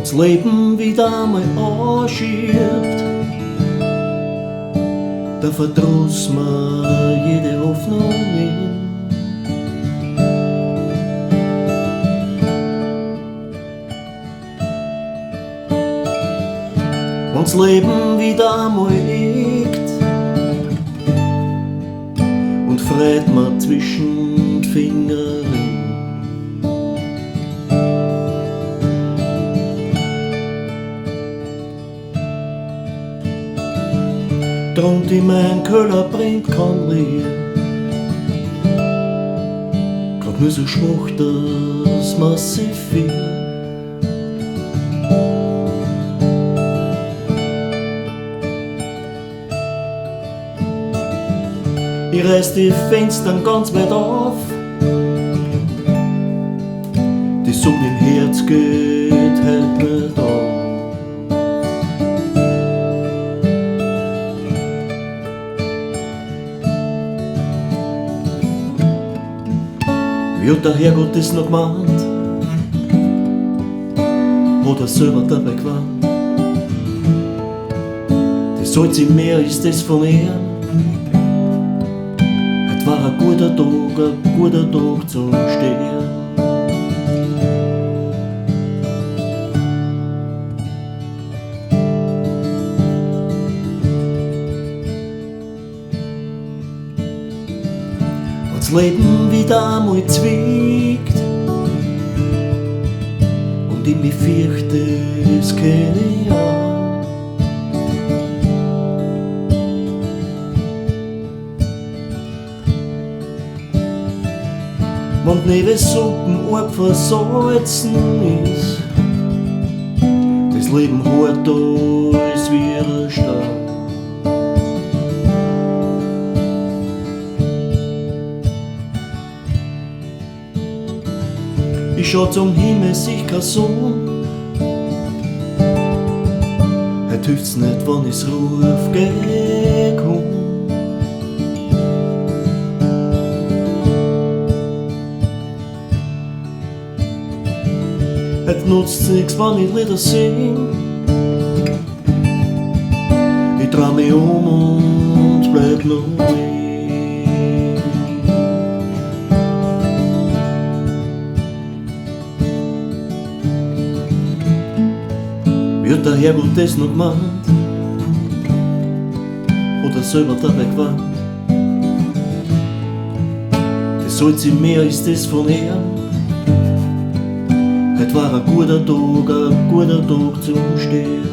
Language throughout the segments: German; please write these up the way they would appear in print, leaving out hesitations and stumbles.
das Leben wieder mal anschiebt, da verdroß mir jede Hoffnung hin. Wenn's Leben wieder mal liegt und freit mir zwischen die Finger hin. Drunter in mein Keller brennt kein Licht, grad nur so schwach, dass massiv viel. Ich reiß die Fenster ganz weit auf, die Sonne im Herz geht halt nicht auf. Wie hat der Herrgott das noch gemeint? Hat er selber dabei gewarnt? Das Salz im Meer ist das von er. Heute war ein guter Tag zum Stehen. Das Leben wieder einmal zwiegt und ich mich fürchte, es kenne ich auch. Wenn die Nebensuppen arg versalzen ist, das Leben hart als wie ein Stein. Ich schau zum Himmel, sich kein Sonn. Heut hilft's nicht, wenn ich's ruf, geh komm. Heut nutzt's nix, wenn ich Lieder sing. Ich dreh mich und bleib noch ich. Wie hat der Herrgott das noch gemeint? Oder selber dabei gewarnt? Das Salz im Meer ist das von er. Heute war ein guter Tag zum Stehen.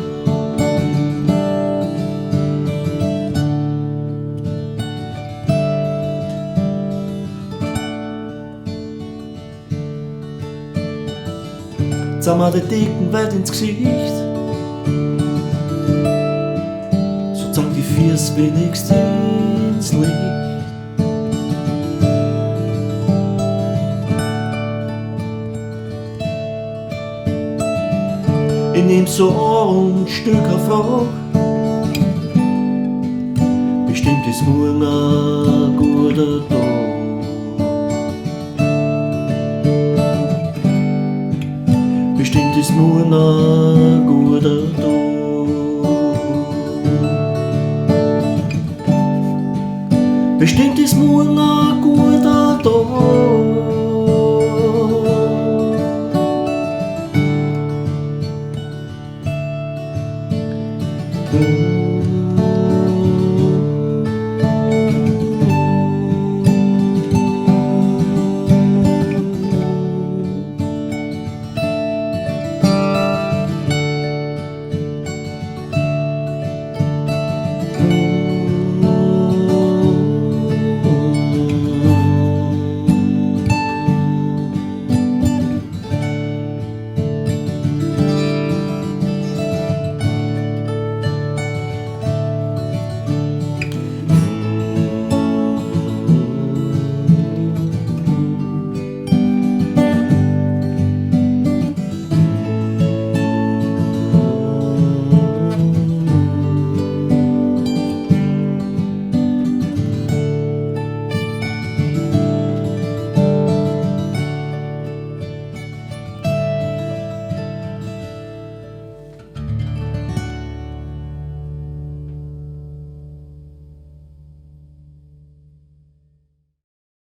Jetzt haben wir die Decken weit ins Gesicht, so zeig die Füße wenigstens ins Licht. Ich nehm so ein Stück auf, bestimmt ist morgen ein guter Tag. Bestimmt ist morgen ein guter Tag. Bestimmt ist morgen ein guter Tag.